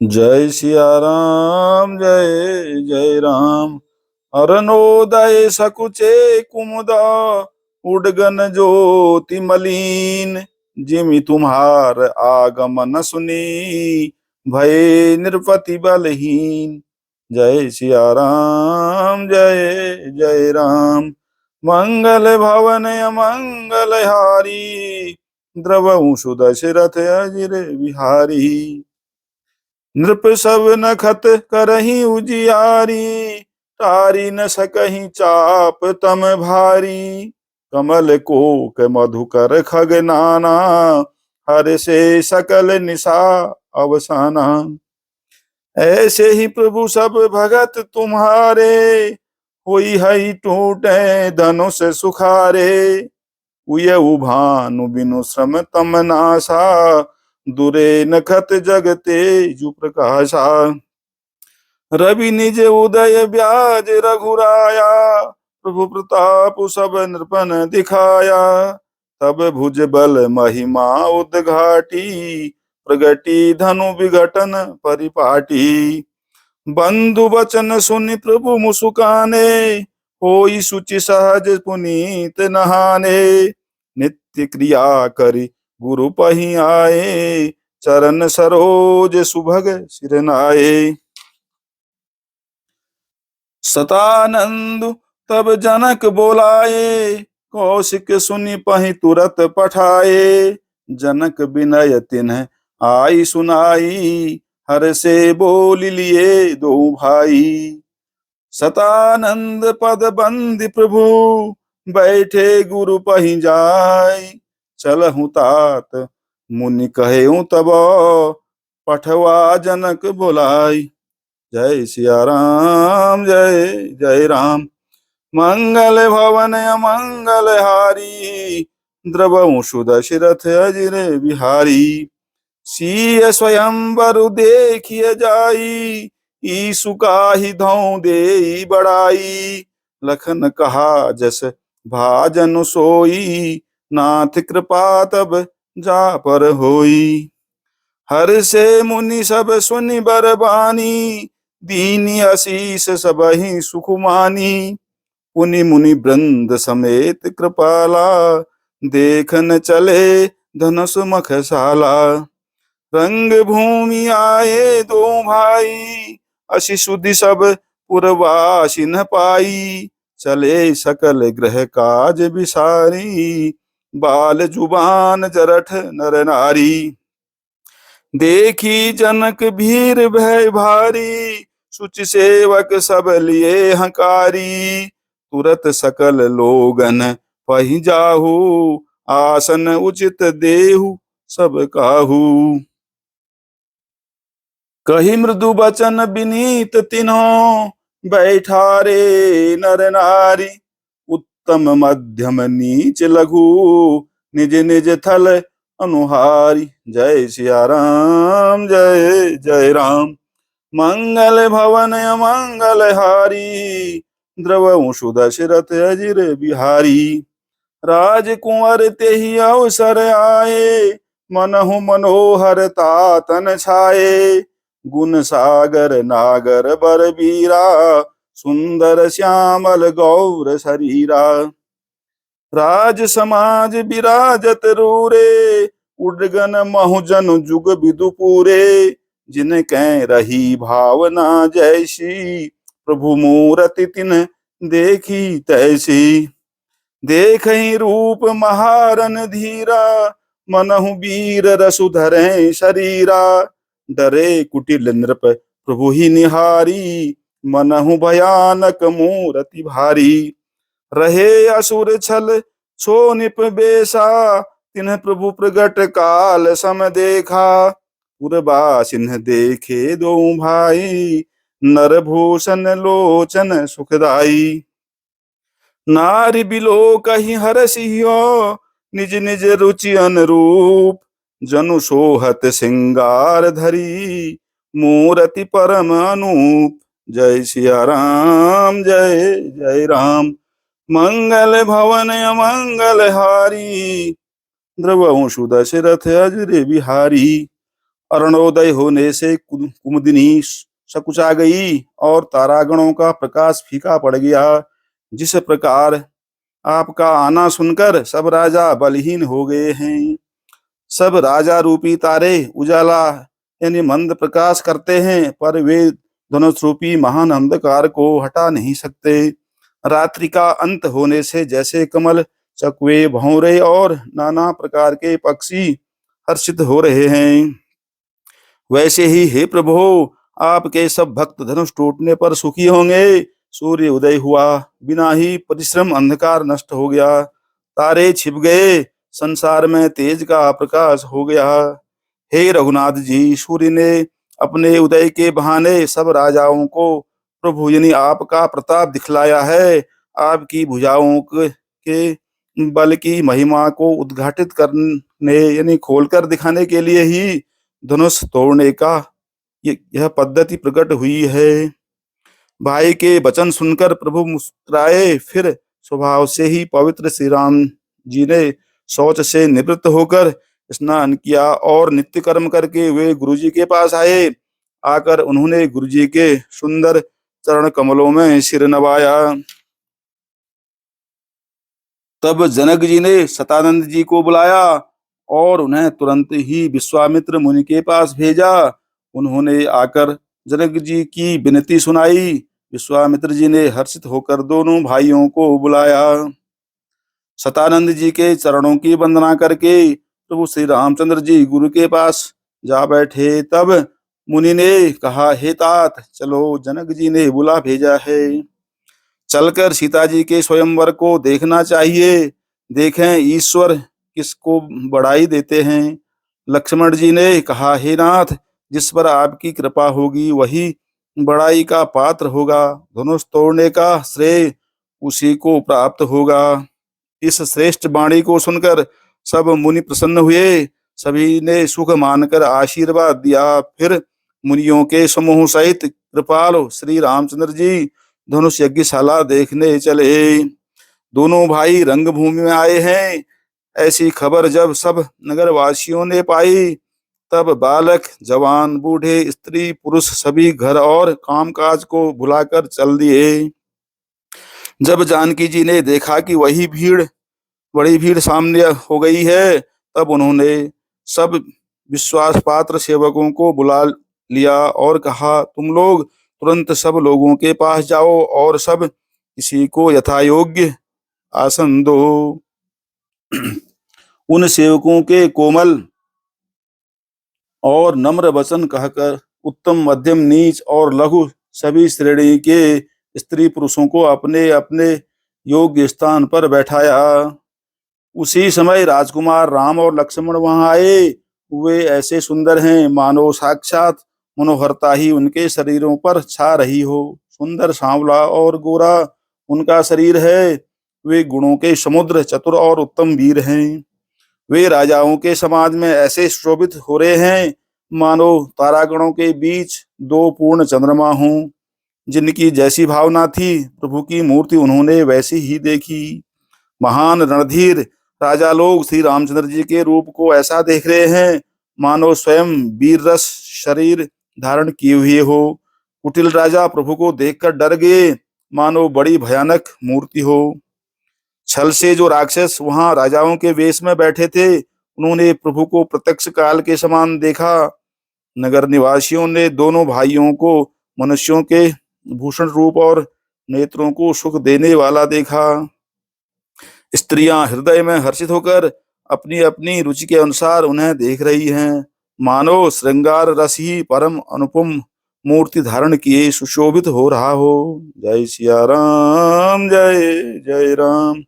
जय सिया राम जय जय राम। अरनोदय सकुचे कुमुदा उडगन ज्योति मलिन। जिमि तुम्हार आगमन सुनी भय नृपति बलहीन। जय सिया राम जय जय राम। मंगल भवन मंगल हारी द्रवहु सुदशरथ अजिर बिहारी। नृप सब नखत करही उजियारी तारी न सकही चाप तम भारी। कमल कोक मधुकर खग नाना हर से सकल निशा अवसाना। ऐसे ही प्रभु सब भगत तुम्हारे होई हई टूटे धनुष सुखारे। उयऊ भानु बिनु श्रम तम नासा दुरे नखत जगते जु प्रकाशा। रवि निज उदय ब्याज रघुराया प्रभु प्रताप सब नृपन दिखाया। तब भुज बल महिमा उद्घाटी प्रगति धनु विघटन परिपाटी। बंधु वचन सुनि प्रभु मुसुकाने होई सुचि सहज पुनीत नहाने। नित्य क्रिया करि गुरु पही आए चरण सरोज सुभग सिर नाये। सतानंद तब जनक बोलाए कौशिक सुनि पही तुरत पठाए। जनक विनय तिन्ह आई सुनाई हर से बोल लिए दो भाई। सतानंद पद बंद प्रभु बैठे गुरु पही जाय। चलहु तात मुनि कहेऊ तब पठवा जनक बोलाई। जय सिया राम जय जय राम। मंगल भवन अमंगल हारी द्रवहु सुदशरथ अजिर बिहारी। सिय स्वयंवर देखिय जाई ईसु काहि धौ देई बड़ाई। लखन कहा जस भाजनु सोई नाथ कृपा तब जा पर होई। हर से मुनि सब सुनि बरबानी दीनी आशीष सबहि सुख मानी। पुनि मुनि वृंद समेत कृपाला देखन चले धनुष मखशाला। रंग भूमि आए दो भाई असी सुधि सब पुरवासी न पाई। चले सकल गृह काज बिसारी बाल जुबान जरठ नर नारी। देखी जनक भीर भय भारी सुचि सेवक सब लिए हकारी। तुरत सकल लोगन पहि जाहू आसन उचित देहु सब काहू। कही मृदु बचन विनीत तिन्हों बैठारे नर नारी। उत्तम मध्यम नीच लघु निज निज थल अनुहारी। जय सिया राम जय जय राम। मंगल भवन मंगल हारी द्रवहु सुदशरथ अजिर बिहारी। राजकुंवर तेहि अवसर आए मनहु मनोहर तातन छाए। गुण सागर नागर बर बीरा सुंदर श्यामल गौर शरीरा। राज समाज विराजत रूरे उडगन महुजन जुग विदु पूरे। जिन कै रही भावना जैसी प्रभु मूरति तिन देखी तैसी। देखहि रूप महारन धीरा मनहु वीर रसु धरे शरीरा। डरे कुटिल नृप प्रभु ही निहारी मनहु भयानक मूरति भारी। रहे असुर छल छो निप बेसा तिन्ह प्रभु प्रगट काल सम देखा। पुरबासिन देखे दो भाई नरभूषण लोचन सुखदाई। नारी बिलो कहीं हरसियो निज निज रुचि अनुरूप। जनु सोहत सिंगार धरी मूरति परम अनूप। जय सिया राम जय जय राम। मंगल भवन अमंगल हारी द्रवहु सुदशरथ अजिर बिहारी। अरुणोदय होने से कुमुदिनी सकुचा गई और तारागणों का प्रकाश फीका पड़ गया। जिस प्रकार आपका आना सुनकर सब राजा बलहीन हो गए हैं। सब राजा रूपी तारे उजाला यानी मंद प्रकाश करते हैं, पर वे धनुष रूपी महान अंधकार को हटा नहीं सकते। रात्रि का अंत होने से जैसे कमल, चकवे, भौरे और नाना प्रकार के पक्षी हर्षित हो रहे हैं, वैसे ही हे प्रभु, आपके सब भक्त धनुष टूटने पर सुखी होंगे। सूर्य उदय हुआ, बिना ही परिश्रम अंधकार नष्ट हो गया, तारे छिप गए, संसार में तेज का प्रकाश हो गया। हे रघुनाथ जी, सूर्य ने अपने उदय के बहाने सब राजाओं को प्रभु यानी आपका प्रताप दिखलाया है। आपकी भुजाओं के बल की महिमा को उद्घाटित करने यानी खोलकर दिखाने के लिए ही धनुष तोड़ने का यह पद्धति प्रकट हुई है। भाई के वचन सुनकर प्रभु मुस्कुराए। फिर स्वभाव से ही पवित्र श्री राम जी ने शौच से निवृत्त होकर स्नान किया और नित्य कर्म करके वे गुरुजी के पास आए। आकर उन्होंने गुरुजी के सुंदर चरण कमलों में सिर नवाया। तब जनक जी ने सतानंद जी को बुलाया और उन्हें तुरंत ही विश्वामित्र मुनि के पास भेजा। उन्होंने आकर जनक जी की विनती सुनाई। विश्वामित्र जी ने हर्षित होकर दोनों भाइयों को बुलाया। सतानंद जी के चरणों की वंदना करके प्रभु श्री रामचंद्र जी गुरु के पास जा बैठे। तब मुनि ने कहा, हे तात, चलो, जनक जी ने बुला भेजा है। चलकर सीता जी के स्वयंवर को देखना चाहिए। देखें ईश्वर किसको बढ़ाई देते हैं। लक्ष्मण जी ने कहा, हे नाथ, जिस पर आपकी कृपा होगी वही बड़ाई का पात्र होगा। धनुष तोड़ने का श्रेय उसी को प्राप्त होगा। इस श्रेष्ठ वाणी को सुनकर सब मुनि प्रसन्न हुए। सभी ने सुख मानकर आशीर्वाद दिया। फिर मुनियों के समूह सहित कृपालु श्री रामचंद्र जी धनुष यज्ञशाला देखने चले। दोनों भाई रंगभूमि में आए हैं, ऐसी खबर जब सब नगरवासियों ने पाई, तब बालक, जवान, बूढ़े, स्त्री, पुरुष सभी घर और कामकाज को भुलाकर चल दिए। जब जानकी जी ने देखा कि वही बड़ी भीड़ सामने हो गई है, तब उन्होंने सब विश्वास पात्र सेवकों को बुला लिया और कहा, तुम लोग तुरंत सब लोगों के पास जाओ और सब किसी को यथायोग्य आसन दो। उन सेवकों के कोमल और नम्र वचन कहकर उत्तम, मध्यम, नीच और लघु सभी श्रेणी के स्त्री पुरुषों को अपने अपने योग्य स्थान पर बैठाया। उसी समय राजकुमार राम और लक्ष्मण वहां आए। वे ऐसे सुंदर हैं मानो साक्षात मनोहरता ही उनके शरीरों पर छा रही हो। सुंदर, सांवला और गोरा उनका शरीर है। वे गुणों के समुद्र, चतुर और उत्तम वीर हैं। वे राजाओं के समाज में ऐसे शोभित हो रहे हैं मानो तारागणों के बीच दो पूर्ण चंद्रमा हों। जिनकी जैसी भावना थी, प्रभु की मूर्ति उन्होंने वैसी ही देखी। महान रणधीर राजा लोग श्री रामचंद्र जी के रूप को ऐसा देख रहे हैं मानो स्वयं वीर रस शरीर धारण किए हुए हो। कुटिल राजा प्रभु को देखकर डर गए, मानो बड़ी भयानक मूर्ति हो। छल से जो राक्षस वहां राजाओं के वेश में बैठे थे, उन्होंने प्रभु को प्रत्यक्ष काल के समान देखा। नगर निवासियों ने दोनों भाइयों को मनुष्यों के भूषण रूप और नेत्रों को सुख देने वाला देखा। स्त्रियां हृदय में हर्षित होकर अपनी अपनी रुचि के अनुसार उन्हें देख रही हैं, मानो श्रृंगार रस ही परम अनुपम मूर्ति धारण किए सुशोभित हो रहा हो। जय सिया राम, जय जय राम।